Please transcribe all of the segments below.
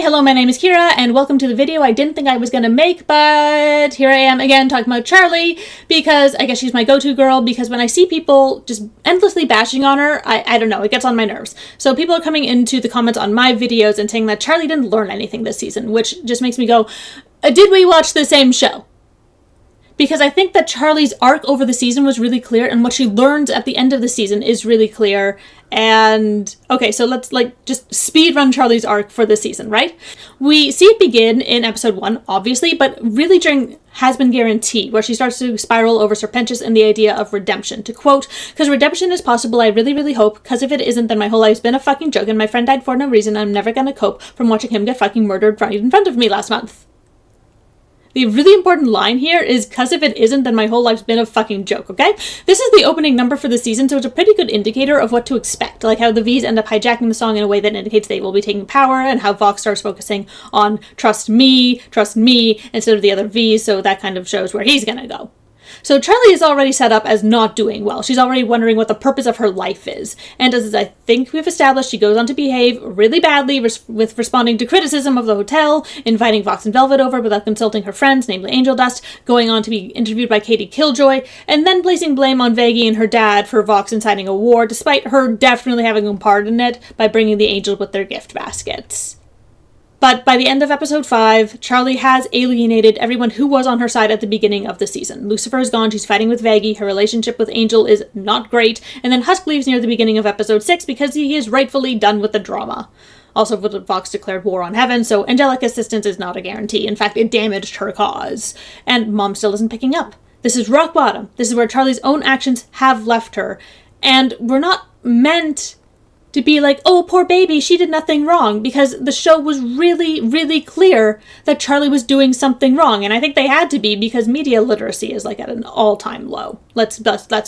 hello, my name is Kira, and welcome to the video I didn't think I was gonna make, but here I am again talking about Charlie, because I guess she's my go-to girl, because when I see people just endlessly bashing on her, I don't know, it gets on my nerves. So people are coming into the comments on my videos and saying that Charlie didn't learn anything this season, which just makes me go, did we watch the same show? Because I think that Charlie's arc over the season was really clear, and what she learns at the end of the season is really clear. And okay, so let's just speed run Charlie's arc for this season, right? We see it begin in episode 1, obviously, but really during Hazbin Guarantee, where she starts to spiral over Serpentius and the idea of redemption. To quote, "Because redemption is possible, I really, really hope, because if it isn't, then my whole life's been a fucking joke, and my friend died for no reason, I'm never gonna cope from watching him get fucking murdered right in front of me last month." The really important line here is, "Cause if it isn't, then my whole life's been a fucking joke," okay? This is the opening number for the season, so it's a pretty good indicator of what to expect, like how the V's end up hijacking the song in a way that indicates they will be taking power, and how Vox starts focusing on trust me, instead of the other V's, so that kind of shows where he's gonna go. So Charlie is already set up as not doing well. She's already wondering what the purpose of her life is. And as I think we've established, she goes on to behave really badly with responding to criticism of the hotel, inviting Vox and Velvet over without consulting her friends, namely Angel Dust, going on to be interviewed by Katie Killjoy, and then placing blame on Vaggie and her dad for Vox inciting a war, despite her definitely having a part in it by bringing the angels with their gift baskets. But by the end of episode 5, Charlie has alienated everyone who was on her side at the beginning of the season. Lucifer is gone, she's fighting with Vaggie, her relationship with Angel is not great, and then Husk leaves near the beginning of episode 6 because he is rightfully done with the drama. Also, Vox declared war on Heaven, so angelic assistance is not a guarantee. In fact, it damaged her cause. And Mom still isn't picking up. This is rock bottom. This is where Charlie's own actions have left her. And we're not meant to be like, oh, poor baby, she did nothing wrong, because the show was really, really clear that Charlie was doing something wrong, and I think they had to be, because media literacy is like at an all-time low. Let's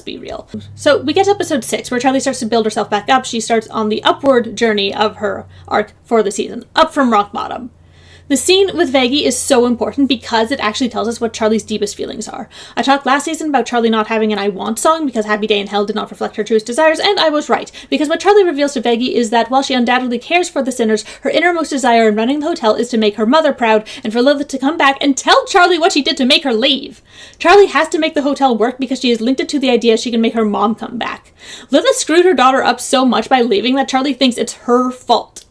be real. So we get to episode 6, where Charlie starts to build herself back up. She starts on the upward journey of her arc for the season, up from rock bottom. The scene with Vaggie is so important because it actually tells us what Charlie's deepest feelings are. I talked last season about Charlie not having an I Want song because Happy Day in Hell did not reflect her truest desires, and I was right. Because what Charlie reveals to Vaggie is that while she undoubtedly cares for the sinners, her innermost desire in running the hotel is to make her mother proud and for Lilith to come back and tell Charlie what she did to make her leave. Charlie has to make the hotel work because she has linked it to the idea she can make her mom come back. Lilith screwed her daughter up so much by leaving that Charlie thinks it's her fault.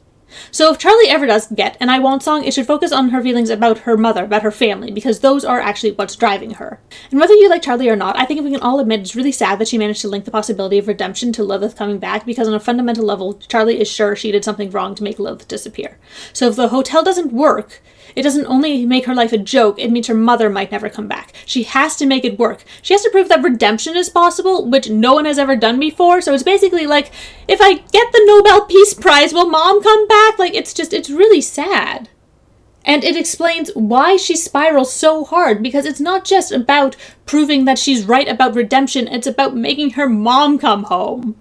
So if Charlie ever does get an I Want song, it should focus on her feelings about her mother, about her family, because those are actually what's driving her. And whether you like Charlie or not, I think we can all admit it's really sad that she managed to link the possibility of redemption to Lilith coming back, because on a fundamental level, Charlie is sure she did something wrong to make Lilith disappear. So if the hotel doesn't work, it doesn't only make her life a joke, it means her mother might never come back. She has to make it work. She has to prove that redemption is possible, which no one has ever done before. So it's basically like, if I get the Nobel Peace Prize, will Mom come back? Like, it's really sad. And it explains why she spirals so hard, because it's not just about proving that she's right about redemption, it's about making her mom come home.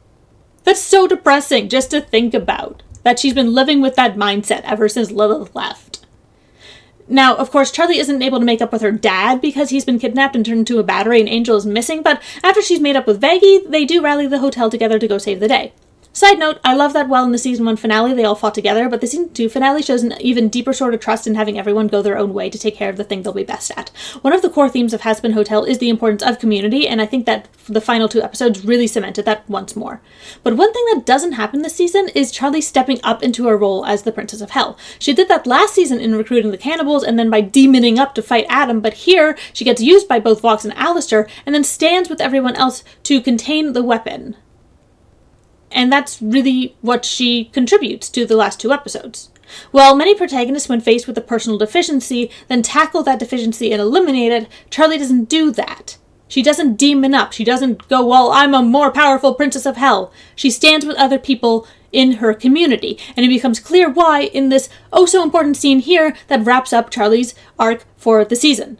That's so depressing just to think about, that she's been living with that mindset ever since Lilith left. Now, of course, Charlie isn't able to make up with her dad because he's been kidnapped and turned into a battery and Angel is missing, but after she's made up with Vaggie, they do rally the hotel together to go save the day. Side note, I love that while in the season 1 finale they all fought together, but the season 2 finale shows an even deeper sort of trust in having everyone go their own way to take care of the thing they'll be best at. One of the core themes of Hazbin Hotel is the importance of community, and I think that the final 2 episodes really cemented that once more. But one thing that doesn't happen this season is Charlie stepping up into her role as the Princess of Hell. She did that last season in recruiting the cannibals and then by demoning up to fight Adam, but here she gets used by both Vox and Alistair and then stands with everyone else to contain the weapon. And that's really what she contributes to the last 2 episodes. While many protagonists, when faced with a personal deficiency, then tackle that deficiency and eliminate it, Charlie doesn't do that. She doesn't demon up. She doesn't go, well, I'm a more powerful Princess of Hell. She stands with other people in her community. And it becomes clear why in this oh-so-important scene here that wraps up Charlie's arc for the season.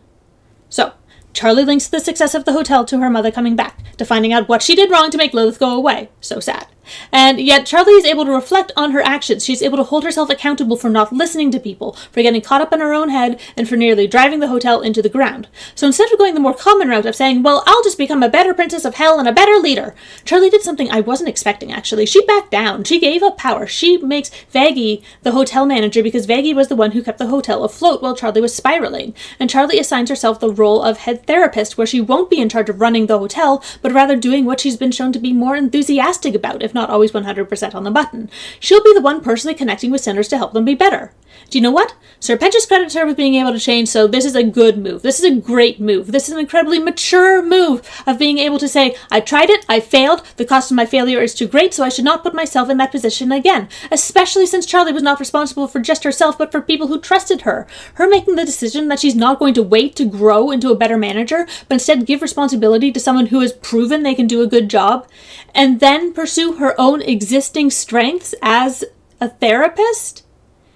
So, Charlie links the success of the hotel to her mother coming back, to finding out what she did wrong to make Lilith go away. So sad. And yet Charlie is able to reflect on her actions. She's able to hold herself accountable for not listening to people, for getting caught up in her own head, and for nearly driving the hotel into the ground. So instead of going the more common route of saying, well, I'll just become a better princess of hell and a better leader, Charlie did something I wasn't expecting, actually. She backed down. She gave up power. She makes Vaggie the hotel manager because Vaggie was the one who kept the hotel afloat while Charlie was spiraling. And Charlie assigns herself the role of head therapist, where she won't be in charge of running the hotel, but rather doing what she's been shown to be more enthusiastic about, if not always 100% on the button. She'll be the one personally connecting with sinners to help them be better. Do you know what? Sir Pentious credits her with being able to change, so this is a good move. This is a great move. This is an incredibly mature move of being able to say, I tried it, I failed, the cost of my failure is too great, so I should not put myself in that position again. Especially since Charlie was not responsible for just herself, but for people who trusted her. Her making the decision that she's not going to wait to grow into a better manager, but instead give responsibility to someone who has proven they can do a good job, and then pursue her own existing strengths as a therapist,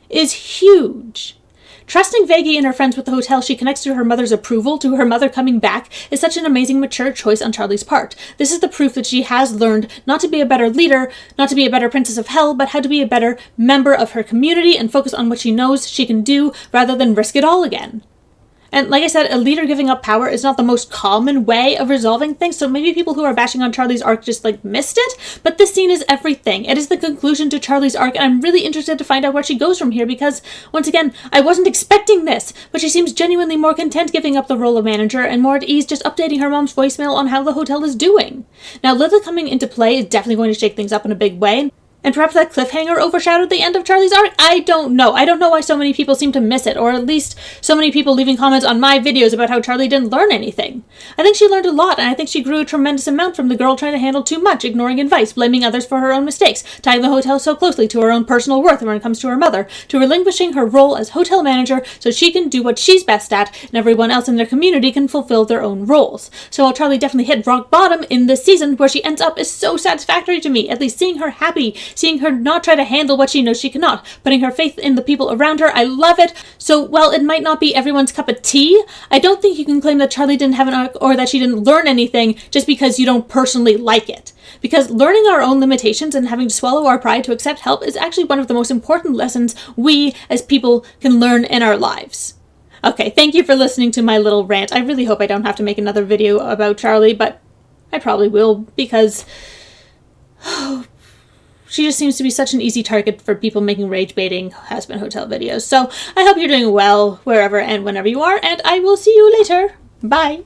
is huge. Trusting Vaggie and her friends with the hotel, she connects to her mother's approval, to her mother coming back, is such an amazing, mature choice on Charlie's part. This is the proof that she has learned not to be a better leader, not to be a better princess of hell, but how to be a better member of her community and focus on what she knows she can do rather than risk it all again. And like I said, a leader giving up power is not the most common way of resolving things, so maybe people who are bashing on Charlie's arc just missed it, but this scene is everything. It is the conclusion to Charlie's arc, and I'm really interested to find out where she goes from here because, once again, I wasn't expecting this, but she seems genuinely more content giving up the role of manager and more at ease just updating her mom's voicemail on how the hotel is doing. Now, Lilith coming into play is definitely going to shake things up in a big way. And perhaps that cliffhanger overshadowed the end of Charlie's arc? I don't know. I don't know why so many people seem to miss it, or at least so many people leaving comments on my videos about how Charlie didn't learn anything. I think she learned a lot, and I think she grew a tremendous amount from the girl trying to handle too much, ignoring advice, blaming others for her own mistakes, tying the hotel so closely to her own personal worth when it comes to her mother, to relinquishing her role as hotel manager so she can do what she's best at, and everyone else in their community can fulfill their own roles. So while Charlie definitely hit rock bottom in this season, where she ends up is so satisfactory to me, at least seeing her happy, seeing her not try to handle what she knows she cannot, putting her faith in the people around her. I love it. So while it might not be everyone's cup of tea, I don't think you can claim that Charlie didn't have an arc or that she didn't learn anything just because you don't personally like it. Because learning our own limitations and having to swallow our pride to accept help is actually one of the most important lessons we as people can learn in our lives. Okay, thank you for listening to my little rant. I really hope I don't have to make another video about Charlie, but I probably will because she just seems to be such an easy target for people making rage-baiting Hazbin Hotel videos. So I hope you're doing well wherever and whenever you are, and I will see you later. Bye!